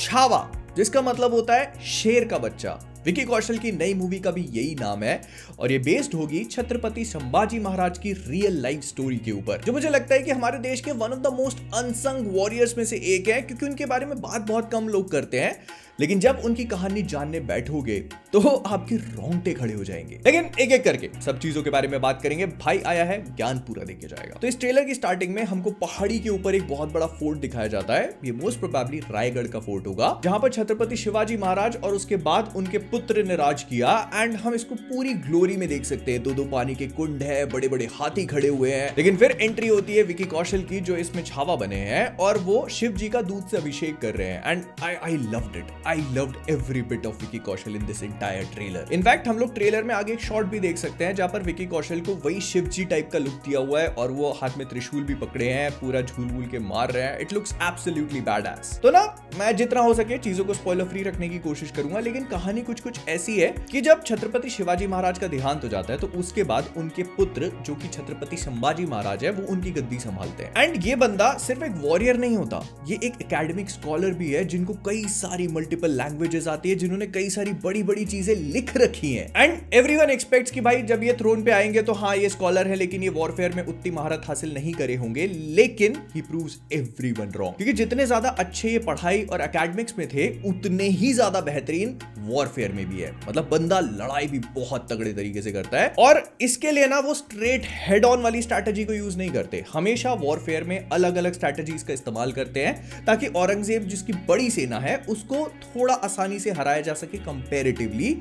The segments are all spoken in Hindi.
छावा, जिसका मतलब होता है शेर का बच्चा। विकी कौशल की नई मूवी का भी यही नाम है और ये बेस्ड होगी छत्रपति संभाजी महाराज की रियल लाइफ स्टोरी के ऊपर, जो मुझे लगता है कि हमारे देश के one of the most unsung warriors में से एक है, क्योंकि उनके बारे में बात बहुत कम लोग करते हैं, लेकिन जब उनकी कहानी जानने बैठोगे तो आपके रोंगटे खड़े हो जाएंगे। लेकिन एक एक करके सब चीजों के बारे में बात करेंगे। भाई आया है, ज्ञान पूरा देके जाएगा। तो इस ट्रेलर की स्टार्टिंग में हमको पहाड़ी के ऊपर एक बहुत बड़ा फोर्ट दिखाया जाता है। ये मोस्ट प्रोबेबली रायगढ़ का फोर्ट होगा, जहां पर छत्रपति शिवाजी महाराज और उसके बाद उनके पुत्र ने राज किया। एंड हम इसको पूरी ग्लोरी में देख सकते हैं। दो पानी के कुंड है, बड़े बड़े हाथी खड़े हुए हैं। लेकिन फिर एंट्री होती है विकी कौशल की, जो इसमें छावा बने हैं और वो शिव जी का दूध से अभिषेक कर रहे हैं। And I loved it. I loved every bit of Vicky Kaushal in this entire trailer. In fact हम लोग ट्रेलर में आगे एक शॉट भी देख सकते हैं, जहां पर विकी कौशल को वही शिवजी टाइप का लुक दिया हुआ है और वो हाथ में त्रिशूल भी पकड़े हैं, पूरा झूल वूल के मार रहे हैं। It looks absolutely badass. तो ना, मैं जितना हो सके चीजों को स्पॉइलर फ्री रखने की कोशिश करूंगा, लेकिन कहानी कुछ ऐसी है कि जब छत्रपति शिवाजी महाराज का देहांत हो जाता है तो उसके बाद उनके पुत्र, जो कि छत्रपति संभाजी महाराज है, वो उनकी गद्दी संभालते हैं। एंड ये बंदा सिर्फ एक वॉरियर नहीं होता, ये एक एकेडमिक स्कॉलर भी है, जिनको कई सारी मल्टीपल लैंग्वेजेस आती है, जिन्होंने कई सारी बड़ी बड़ी चीजें लिख रखी हैं। एंड एवरीवन एक्सपेक्ट्स कि भाई जब ये थ्रोन पे आएंगे तो हाँ, ये स्कॉलर है, लेकिन ये वॉरफेयर में उतनी महारत हासिल नहीं करे होंगे। लेकिन ही प्रूव्स एवरीवन रॉन्ग, क्योंकि जितने ज्यादा अच्छे ये पढ़ाई और एकेडमिक्स में थे, उतने ही ज्यादा बेहतरीन वॉरफेयर में भी है। मतलब बंदा लड़ाई भी बहुत तगड़े तरीके से करता है, और इसके लिए ना वो स्ट्रेट हेड ऑन वाली स्ट्रैटेजी को यूज नहीं करते। हमेशा वॉरफेयर में अलग अलग स्ट्रैटेजीज का इस्तेमाल करते हैं, ताकि औरंगजेब, जिसकी बड़ी सेना है, उसको थोड़ा आसानी से हराया जा सके कंपैरेटिवली।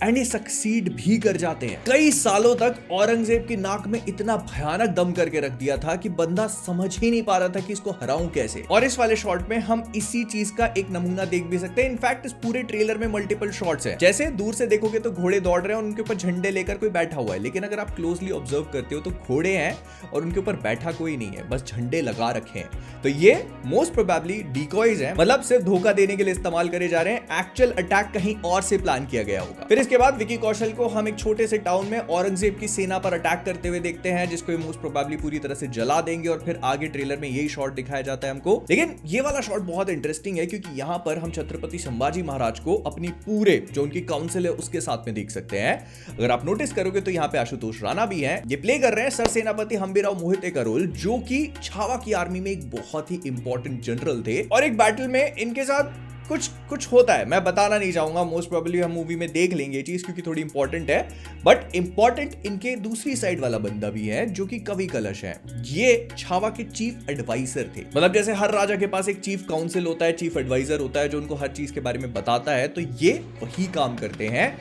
एंड ये सक्सीड भी कर जाते हैं। कई सालों तक औरंगजेब की नाक में इतना भयानक दम करके रख दिया था कि बंदा समझ ही नहीं पा रहा था कि इसको हराऊं कैसे। और इस वाले शॉट में हम इसी चीज का एक नमूना देख भी सकते हैं। इनफैक्ट इस पूरे ट्रेलर में मल्टीपल शॉट्स हैं। जैसे दूर से देखोगे तो घोड़े दौड़ रहे हैं, उनके ऊपर झंडे लेकर कोई बैठा हुआ है, लेकिन अगर आप क्लोजली ऑब्जर्व करते हो तो घोड़े हैं और उनके ऊपर बैठा कोई नहीं है, बस झंडे लगा रखे हैं। तो ये मोस्ट प्रोबेबली डिकॉयज हैं, मतलब सिर्फ धोखा देने के लिए इस्तेमाल करे जा रहे हैं। एक्चुअल अटैक कहीं और से प्लान किया गया होगा। फिर इसके बाद विकी कौशल को हम एक छोटे से टाउन में औरंगजेब की सेना पर अटैक करते हुए देखते हैं, जिसको मोस्ट प्रोबेबली पूरी तरह से जला देंगे। और फिर आगे ट्रेलर में यही शॉट दिखाया जाता है हमको। लेकिन ये वाला शॉट बहुत इंटरेस्टिंग है, क्योंकि यहां पर हम छत्रपति संभाजी महाराज को अपनी पूरे जो उनकी काउंसिल है उसके साथ में देख सकते हैं। अगर आप नोटिस करोगे तो यहाँ पे आशुतोष राणा भी हैं। ये प्ले कर रहे हैं सर सेनापति हम्बीराव मोहिते का रोल, जो कि छावा की आर्मी में एक बहुत ही इंपॉर्टेंट जनरल थे। और एक बैटल में इनके साथ कुछ होता है, मैं बताना नहीं चाहूंगा। मोस्ट प्रोबेबली हम मूवी में देख लेंगे ये चीज, क्योंकि थोड़ी इंपॉर्टेंट है। बट इंपॉर्टेंट इनके दूसरी साइड वाला बंदा भी है, जो कि कवि कलश है। ये छावा के चीफ एडवाइजर थे। मतलब जैसे हर राजा के पास एक चीफ काउंसिल होता है, चीफ एडवाइजर होता है, जो उनको हर चीज के बारे में बताता है, तो ये वही काम करते हैं।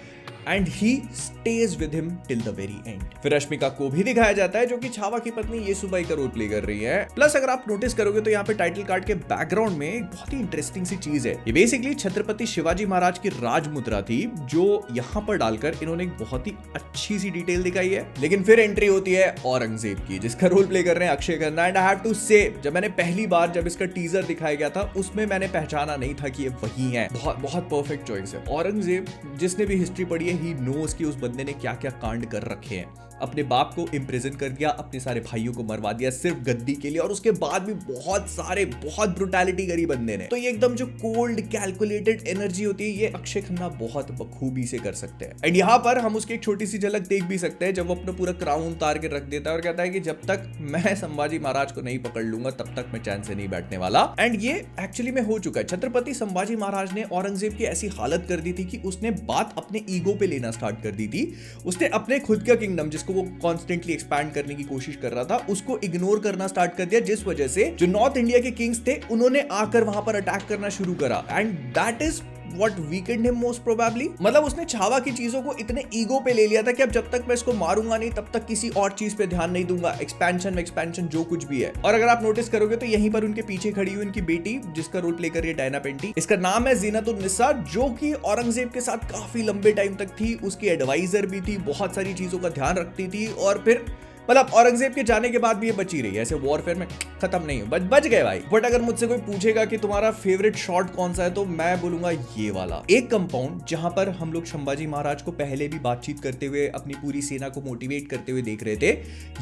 And he stage with him till the very and. फिर रश्मिका को भी दिखाया जाता है, जो कि छावा की पत्नी येसुबाई का रोल प्ले कर रही है। प्लस अगर आप नोटिस करोगे तो यहाँ पे टाइटल कार्ड के बैकग्राउंड में एक बहुत ही इंटरेस्टिंग सी चीज है। ये बेसिकली छत्रपति शिवाजी महाराज की राज मुद्रा थी, जो यहाँ पर डालकर इन्होंने एक बहुत ही अच्छी सी डिटेल दिखाई है। लेकिन फिर एंट्री होती है औरंगजेब की, जिसका रोल प्ले कर रहे हैं Akshaye Khanna. And I have to say, जब मैंने पहली बार जब इसका टीजर दिखाया गया था, उसमें मैंने पहचाना नहीं था कि ये वही है। बहुत परफेक्ट चॉइस है। औरंगजेब, जिसने भी हिस्ट्री पढ़ी है, ही नोस कि उस बंदे ने क्या क्या कांड कर रखे हैं। अपने बाप को इम्प्रिजन कर दिया, अपने सारे भाइयों को मरवा दिया सिर्फ गद्दी के लिए, और उसके बाद भी बहुत ब्रुटैलिटी करी बंदे ने। तो ये एकदम जो कोल्ड कैलकुलेटेड एनर्जी होती है, ये अक्षय खन्ना बहुत बखूबी से कर सकते हैं। एंड यहाँ पर हम उसकी एक छोटी सी झलक देख भी सकते हैं, जब वो अपना पूरा क्राउन उतार के रख देता है और कहता है कि जब तक मैं संभाजी महाराज को नहीं पकड़ लूंगा, तब तक मैं चैन से नहीं बैठने वाला। एंड ये एक्चुअली में हो चुका है। छत्रपति संभाजी महाराज ने औरंगजेब की ऐसी हालत कर दी थी कि उसने बात अपने ईगो पे लेना स्टार्ट कर दी थी। उसने अपने खुद का किंगडम, जिसको वो कॉन्स्टेंटली एक्सपैंड करने की कोशिश कर रहा था, उसको इग्नोर करना स्टार्ट कर दिया, जिस वजह से जो नॉर्थ इंडिया के किंग्स थे, उन्होंने आकर वहां पर अटैक करना शुरू करा। And that is what weakened him most probably। मतलब उसने छावा की चीजों को इतने ईगो पे ले लिया था कि अब जब तक मैं इसको मारूंगा नहीं, तब तक किसी और चीज पे ध्यान नहीं दूंगा। एक्सपेंशन जो कुछ भी है। और अगर आप नोटिस करोगे तो यहीं पर उनके पीछे खड़ी हुई उनकी बेटी, जिसका रोल प्ले कर रही है डायना पेंटी। इसका नाम है जीनत-उन-निसा, जो कि औरंगजेब के साथ काफी लंबे टाइम तक थी, उसकी एडवाइजर भी थी, बहुत सारी चीजों का ध्यान रखती थी। और फिर मतलब औरंगजेब के जाने के बाद भी ये बची रही है, ऐसे वॉरफेयर में खत्म नहीं हो, बच गए भाई। बट अगर मुझसे कोई पूछेगा कि तुम्हारा फेवरेट शॉट कौन सा है, तो मैं बोलूंगा ये वाला। एक कंपाउंड जहां पर हम लोग संभाजी महाराज को पहले भी बातचीत करते हुए, अपनी पूरी सेना को मोटिवेट करते हुए देख रहे थे,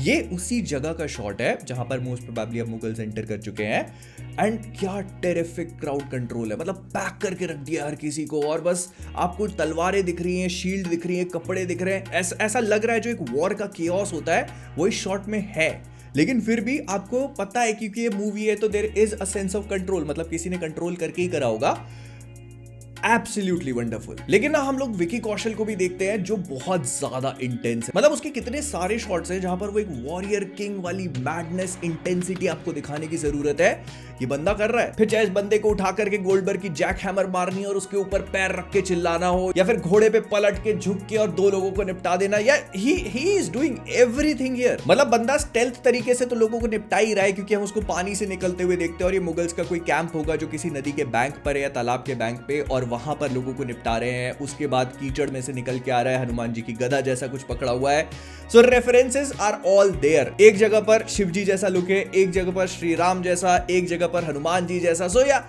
ये उसी जगह का शॉट है जहां पर मोस्ट प्रोबेबली अब मुगल्स एंटर कर चुके हैं। एंड क्या टेरिफिक क्राउड कंट्रोल है, मतलब पैक करके रख दिया हर किसी को, और बस आपको तलवारें दिख रही हैं, शील्ड दिख रही हैं, कपड़े दिख रहे हैं, ऐसा लग रहा है जो एक वॉर का केओस होता है वो इस शॉट में है। लेकिन फिर भी आपको पता है क्योंकि ये मूवी है तो there is a sense of control, मतलब किसी ने कंट्रोल करके ही करा होगा। Absolutely wonderful. लेकिन ना हम लोग विकी कौशल को भी देखते हैं जो बहुत ज्यादा इंटेंस है, मतलब उसके कितने सारे शॉट्स हैं जहां पर वो एक वॉरियर किंग वाली मैडनेस इंटेंसिटी आपको दिखाने की जरूरत है, ये बंदा कर रहा है। फिर चाहे इस बंदे को उठा करके गोल्डबर्ग की जैक हैमर मारनी और उसके ऊपर पैर रख के चिल्लाना हो, या फिर घोड़े पे पलट के झुक के और 2 लोगों को निपटा देना, या he is doing everything here. मतलब बंदा स्टेल्थ तरीके से तो लोगों को निपटा ही रहा है, क्योंकि हम उसको पानी से निकलते हुए देखते हैं और ये मुगल्स का कोई कैंप होगा जो किसी नदी के बैंक पर है या तालाब के बैंक पे, और वहां पर लोगों को निपटा रहे हैं। उसके बाद कीचड़ में से निकल के आ रहा है हनुमान जी की गदा जैसा कुछ पकड़ा हुआ है। सो रेफरेंसेस आर ऑल देयर। एक जगह पर शिव जी जैसा लुक है, एक जगह पर श्री राम जैसा, एक जगह पर हनुमान जी जैसा। सो या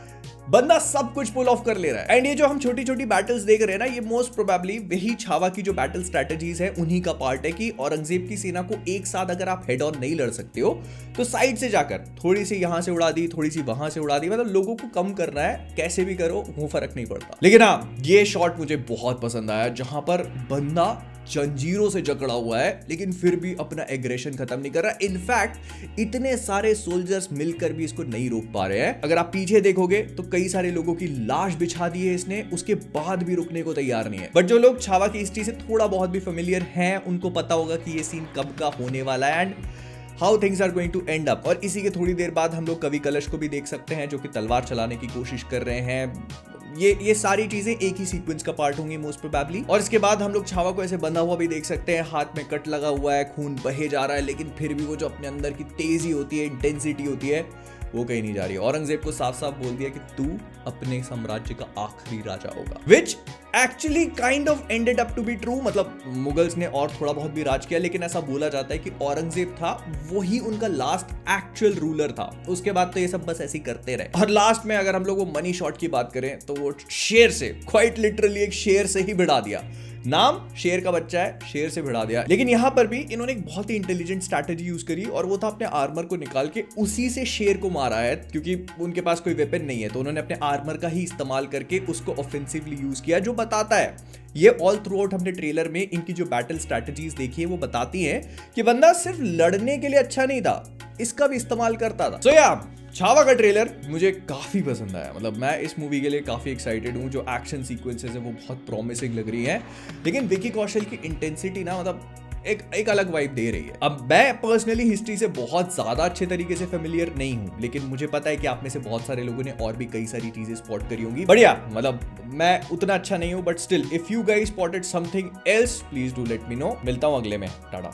बंदा सब कुछ पुल ऑफ कर ले रहा है। एंड ये जो हम छोटी छोटी बैटल्स देख रहे हैं ना, ये मोस्ट प्रोबेबली वही छावा की जो बैटल स्ट्रेटजीज है उन्हीं का पार्ट है कि औरंगजेब की सेना को एक साथ अगर आप हेड ऑन नहीं लड़ सकते हो तो साइड से जाकर थोड़ी सी यहां से उड़ा दी, थोड़ी सी वहां से उड़ा दी, मतलब लोगों को कम करना है, कैसे भी करो वो फर्क नहीं पड़ता। लेकिन हाँ, ये शॉट मुझे बहुत पसंद आया जहां पर बंदा जंजीरों से जकड़ा हुआ है लेकिन फिर भी अपना एग्रेशन खत्म नहीं कर रहा। इनफैक्ट इतने सारे सोल्जर्स मिलकर भी इसको नहीं रोक पा रहे हैं। अगर आप पीछे देखोगे तो कई सारे लोगों की लाश बिछा दी है इसने, उसके बाद भी रुकने को तैयार नहीं है। बट जो लोग छावा की हिस्ट्री से थोड़ा बहुत भी फेमिलियर हैं उनको पता होगा कि ये सीन कब का होने वाला है and how things are going to end up. और इसी के थोड़ी देर बाद हम लोग कवि कलश को भी देख सकते हैं जो कि तलवार चलाने की कोशिश कर रहे हैं। ये सारी चीजें एक ही सीक्वेंस का पार्ट होंगी मोस्ट प्रोबेबली। और इसके बाद हम लोग छावा को ऐसे बंधा हुआ भी देख सकते हैं, हाथ में कट लगा हुआ है, खून बहे जा रहा है, लेकिन फिर भी वो जो अपने अंदर की तेजी होती है, इंटेंसिटी होती है, वो कहीं नहीं जा रही है। औरंगजेब को साफ साफ बोल दिया कि तू अपने साम्राज्य का आखिरी राजा होगा, which actually kind of ended up to be true. मतलब मुगल्स ने और थोड़ा बहुत भी राज किया, लेकिन ऐसा बोला जाता है कि औरंगजेब था वही उनका लास्ट एक्चुअल रूलर था। उसके बाद तो ये सब बस ऐसे ही करते रहे। और लास्ट में अगर हम लोग वो मनी शॉट की बात करें तो वो शेर से, क्वाइट लिटरली एक शेर से ही भिड़ा दिया। नाम शेर का बच्चा है, शेर से भिड़ा दिया। लेकिन यहां पर भी इन्होंने एक बहुत ही इंटेलिजेंट स्ट्रैटेजी यूज करी और वो था अपने आर्मर को निकाल के उसी से शेर को मारा है, क्योंकि उनके पास कोई वेपन नहीं है तो उन्होंने अपने आर्मर का ही इस्तेमाल करके उसको ऑफेंसिवली यूज किया, जो बताता है ये ऑल थ्रू आउट हमने ट्रेलर में इनकी जो बैटल स्ट्रैटेजीज देखी है वो बताती हैं कि बंदा सिर्फ लड़ने के लिए अच्छा नहीं था, इसका भी इस्तेमाल करता था। सो या छावा का ट्रेलर मुझे काफी पसंद आया। मतलब मैं इस मूवी के लिए काफी एक्साइटेड हूँ। जो एक्शन सीक्वेंसेस है वो बहुत प्रॉमिसिंग लग रही है, लेकिन विकी कौशल की इंटेंसिटी ना मतलब एक अलग वाइब दे रही है। अब मैं पर्सनली हिस्ट्री से बहुत ज्यादा अच्छे तरीके से फेमिलियर नहीं हूं, लेकिन मुझे पता है कि आप में से बहुत सारे लोगों ने और भी कई सारी चीजें स्पॉट करी होंगी। बढ़िया, मतलब मैं उतना अच्छा नहीं हूं, but still if you guys spotted something else please do let me know. मिलता हूं अगले में, टाटा।